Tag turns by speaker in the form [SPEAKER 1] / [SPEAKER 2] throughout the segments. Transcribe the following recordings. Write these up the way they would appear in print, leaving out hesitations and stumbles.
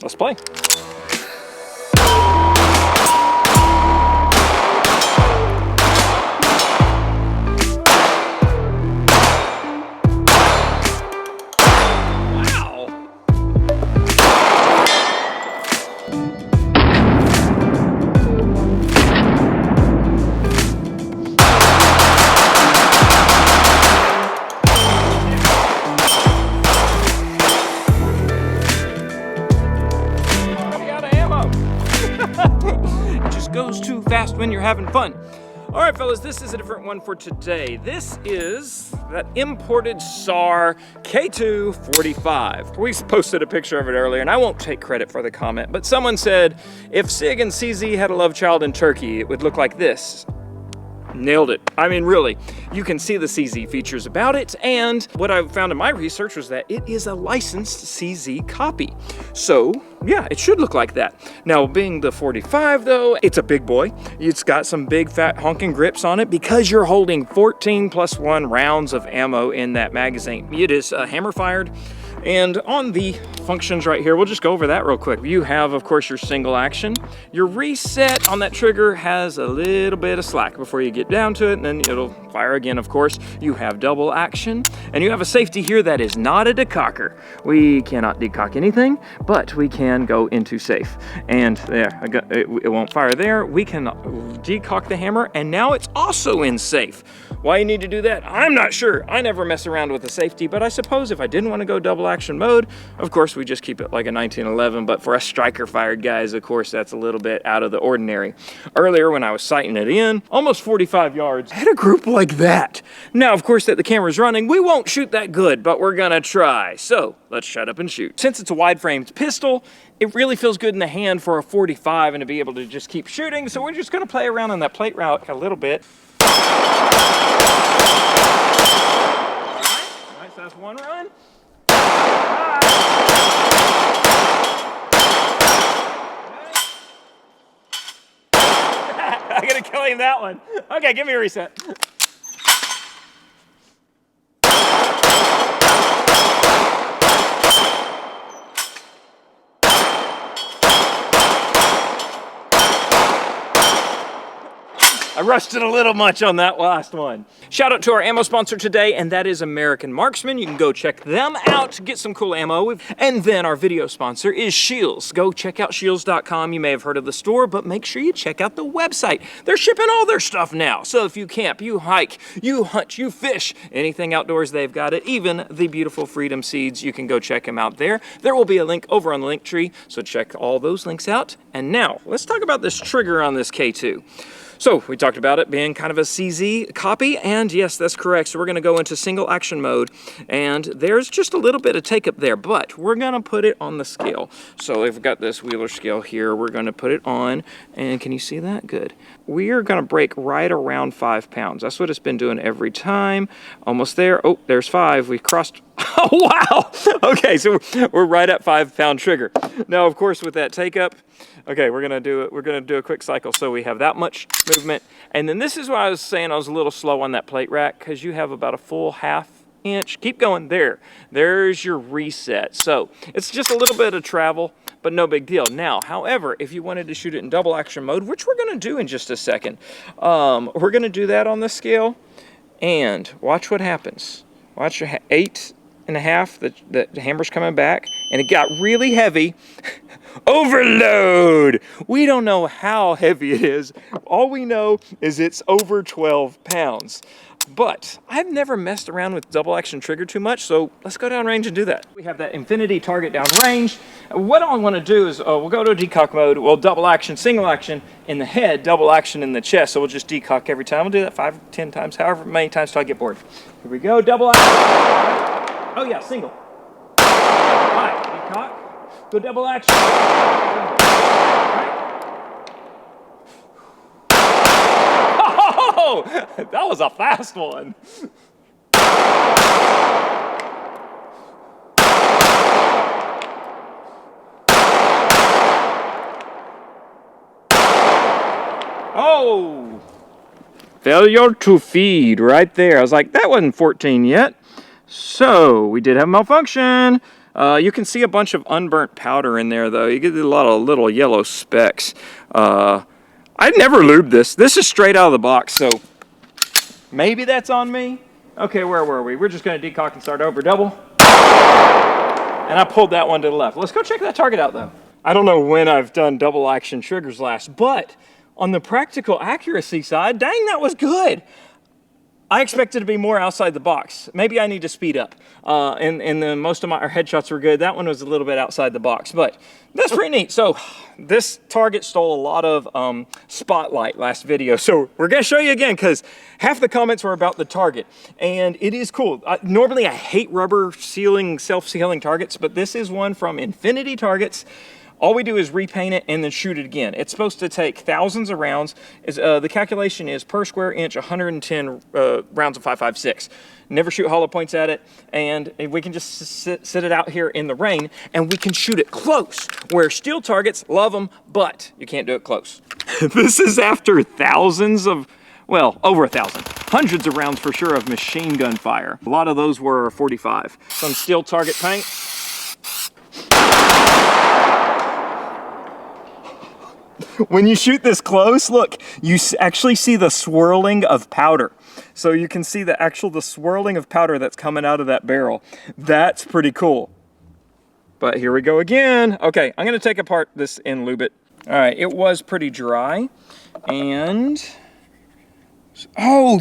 [SPEAKER 1] let's play. Goes too fast when you're having fun. All right, fellas, this is a different one for today. This is that imported Sar K2 45. We posted a picture of it earlier, and I won't take credit for the comment, but someone said, if SIG and CZ had a love child in Turkey, it would look like this. Nailed it. I mean, really, you can see the CZ features about it, and what I found in my research was that it is a licensed CZ copy. So, yeah, it should look like that. Now, being the 45 though, it's a big boy. It's got some big fat honking grips on it because you're holding 14+1 rounds of ammo in that magazine. It is hammer fired. And on the functions right here, we'll just go over that real quick. You have, of course, your single action. Your reset on that trigger has a little bit of slack before you get down to it, and then it'll fire again, of course. You have double action, and you have a safety here that is not a decocker. We cannot decock anything, but we can go into safe. And there, it won't fire there. We can decock the hammer, and now it's also in safe. Why you need to do that, I'm not sure. I never mess around with the safety, but I suppose if I didn't want to go double action mode, of course we just keep it like a 1911, but for us striker fired guys, of course that's a little bit out of the ordinary. Earlier when I was sighting it in, almost 45 yards, I had a group like that. Now of course that the camera's running, we won't shoot that good, but we're gonna try. So let's shut up and shoot. Since it's a wide framed pistol, it really feels good in the hand for a 45 and to be able to just keep shooting, so we're just gonna play around on that plate route a little bit. Alright, so that's one run. I gotta claim that one. Okay, give me a reset. I rushed it a little much on that last one. Shout out to our ammo sponsor today, and that is American Marksman. You can go check them out, get some cool ammo. And then our video sponsor is Shields. Go check out shields.com. You may have heard of the store, but make sure you check out the website. They're shipping all their stuff now. So if you camp, you hike, you hunt, you fish, anything outdoors, they've got it. Even the beautiful Freedom Seeds, you can go check them out there. There will be a link over on the link tree, so check all those links out. And now, let's talk about this trigger on this K2. So we talked about it being kind of a CZ copy, and yes, that's correct. So we're gonna go into single action mode, and there's just a little bit of take up there, but we're gonna put it on the scale. So we've got this Wheeler scale here, we're gonna put it on, and can you see that? Good. We are gonna break right around 5 pounds. That's what it's been doing every time. Almost there. Oh, there's 5. We crossed. Oh, wow. Okay, so we're right at 5 pound trigger. Now, of course, with that take up, okay, we're gonna do it. We're gonna do a quick cycle. So we have that much movement, and then this is what I was saying. I was a little slow on that plate rack because you have about a full ½ inch. Keep going there. There's your reset. So it's just a little bit of travel, but no big deal. Now, however, if you wanted to shoot it in double action mode, which we're gonna do in just a second, we're gonna do that on the scale, and watch what happens. Watch your 8.5. The hammer's coming back, and it got really heavy. Overload! We don't know how heavy it is. All we know is it's over 12 pounds. But I've never messed around with double action trigger too much, so let's go down range and do that. We have that infinity target down range. What I want to do is, we'll go to decock mode. We'll double action, single action in the head, double action in the chest. So we'll just decock every time. We'll do that 5 or 10 times, however many times till I get bored. Here we go, double action. Oh yeah, single. All right, decock, go double action. Oh, that was a fast one. Oh, failure to feed right there. I was like, that wasn't 14 yet. So we did have malfunction. You can see a bunch of unburnt powder in there, though. You get a lot of little yellow specks. I'd never lubed this. This is straight out of the box, so maybe that's on me. Okay, where were we? We're just going to decock and start over. Double. And I pulled that one to the left. Let's go check that target out, though. I don't know when I've done double action triggers last, but on the practical accuracy side, dang, that was good. I expected to be more outside the box. Maybe I need to speed up. And then most of our headshots were good. That one was a little bit outside the box, but that's pretty neat. So this target stole a lot of spotlight last video. So we're gonna show you again because half the comments were about the target. And it is cool. Normally I hate rubber sealing, self-sealing targets, but this is one from Infinity Targets. All we do is repaint it and then shoot it again. It's supposed to take thousands of rounds. The calculation is per square inch, 110 rounds of 5.56. Never shoot hollow points at it, and we can just sit it out here in the rain, and we can shoot it close, where steel targets, love them, but you can't do it close. This is after thousands of, well, over 1,000. Hundreds of rounds for sure of machine gun fire. A lot of those were 45. Some steel target paint. When you shoot this close, look, you actually see the swirling of powder. So you can see the swirling of powder that's coming out of that barrel. That's pretty cool. But here we go again. Okay, I'm gonna take apart this and lube it. All right, it was pretty dry. And, oh,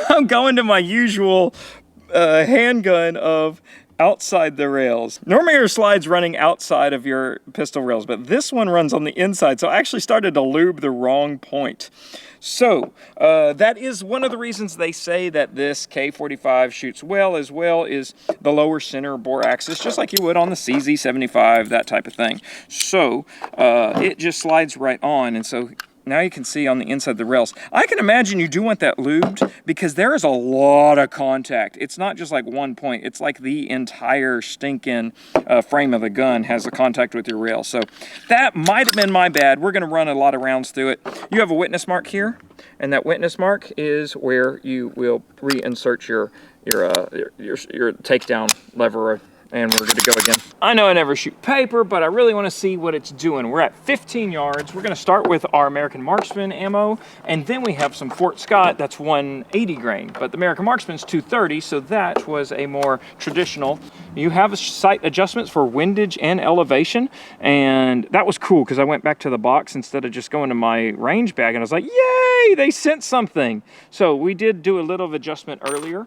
[SPEAKER 1] I'm going to my usual handgun of outside the rails. Normally your slide's running outside of your pistol rails, but this one runs on the inside, so I actually started to lube the wrong point. So that is one of the reasons they say that this K45 shoots well is the lower center bore axis, just like you would on the CZ75, that type of thing. So it just slides right on, and so now you can see on the inside of the rails. I can imagine you do want that lubed because there is a lot of contact. It's not just like one point. It's like the entire stinking frame of the gun has a contact with your rail. So that might have been my bad. We're gonna run a lot of rounds through it. You have a witness mark here, and that witness mark is where you will reinsert your takedown lever, and we're good to go again. I know I never shoot paper, but I really want to see what it's doing. We're at 15 yards. We're going to start with our American Marksman ammo, and then we have some Fort Scott that's 180 grain, but the American Marksman's 230, so that was a more traditional. You have sight adjustments for windage and elevation, and that was cool because I went back to the box instead of just going to my range bag, and I was like, yay, they sent something. So we did do a little of adjustment earlier.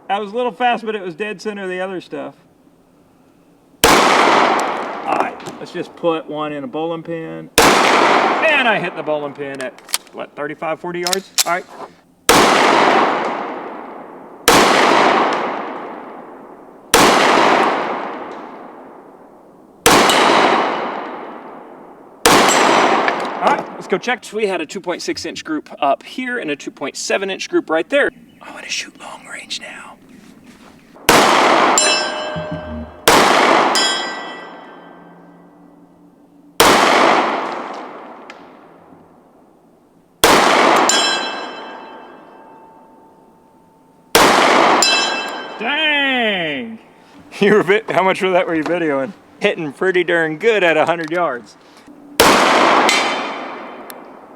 [SPEAKER 1] That was a little fast, but it was dead center of the other stuff. All right, let's just put one in a bowling pin. And I hit the bowling pin at, what, 35, 40 yards? All right. All right, let's go check. We had a 2.6 inch group up here and a 2.7 inch group right there. I want to shoot long range now. Dang! How much for that were you videoing? Hitting pretty darn good at 100 yards.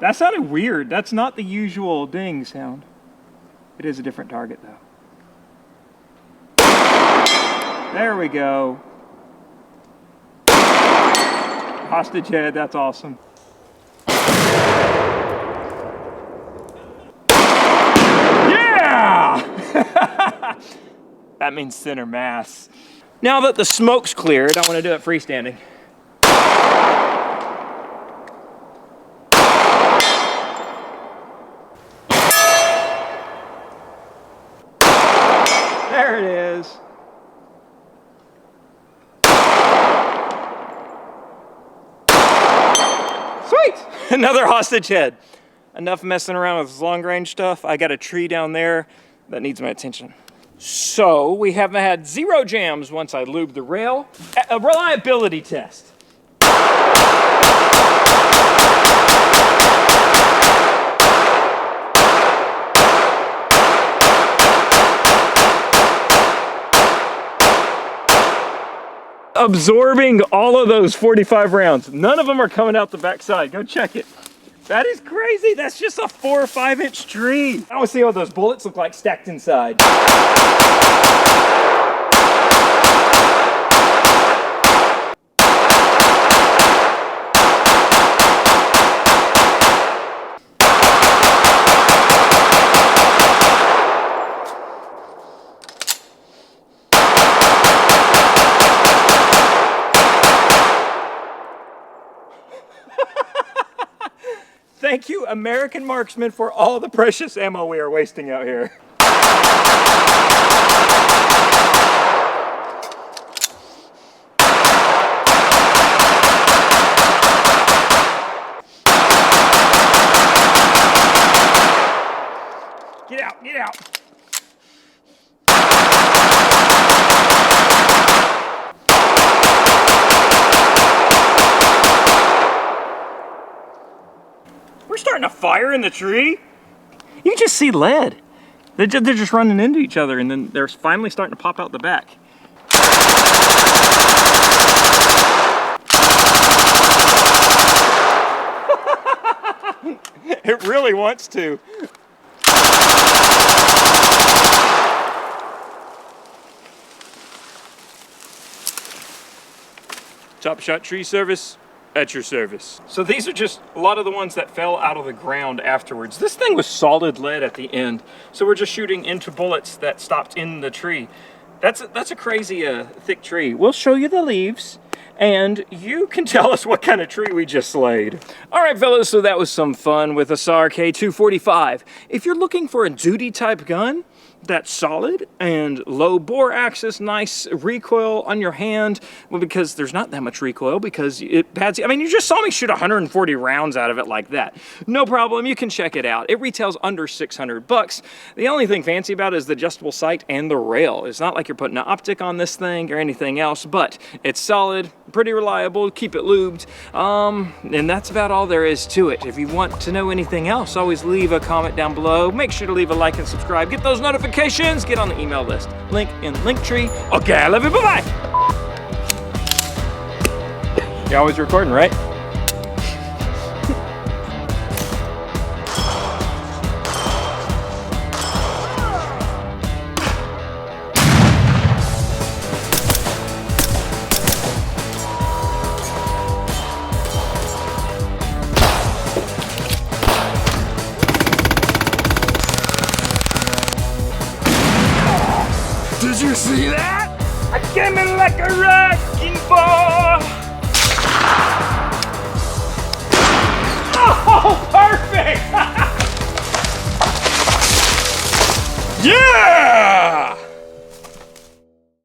[SPEAKER 1] That sounded weird. That's not the usual ding sound. It is a different target though. There we go. Hostage head, that's awesome. Yeah! That means center mass. Now that the smoke's cleared, I want to do it freestanding. There it is. Sweet! Another hostage head. Enough messing around with long range stuff. I got a tree down there that needs my attention. So we have had 0 jams once I lubed the rail. A reliability test. Absorbing all of those 45 rounds. None of them are coming out the backside. Go check it. That is crazy. That's just a 4 or 5 inch tree. I want to see what those bullets look like stacked inside. Thank you, American marksmen, for all the precious ammo we are wasting out here. Get out, get out. We're starting a fire in the tree. You can just see lead. They're just running into each other, and then they're finally starting to pop out the back. It really wants to. Top Shot Tree Service. At your service. So these are just a lot of the ones that fell out of the ground afterwards. This thing was solid lead at the end, so we're just shooting into bullets that stopped in the tree. That's a crazy thick tree. We'll show you the leaves, and you can tell us what kind of tree we just slayed. All right, fellas, so that was some fun with a Sar K2 45. If you're looking for a duty type gun that's solid and low bore axis, nice recoil on your hand, well, because there's not that much recoil because it pads. I mean, you just saw me shoot 140 rounds out of it like that. No problem, you can check it out. It retails under 600 bucks. The only thing fancy about it is the adjustable sight and the rail. It's not like you're putting an optic on this thing or anything else, but it's solid, pretty reliable, keep it lubed, and that's about all there is to it. If you want to know anything else, always leave a comment down below. Make sure to leave a like and subscribe. Get those notifications. Get on the email list. Link in Linktree. Okay, I love you. Bye-bye. You're always recording, right? Did you see that? I came in like a wrecking ball. Oh, perfect! Yeah!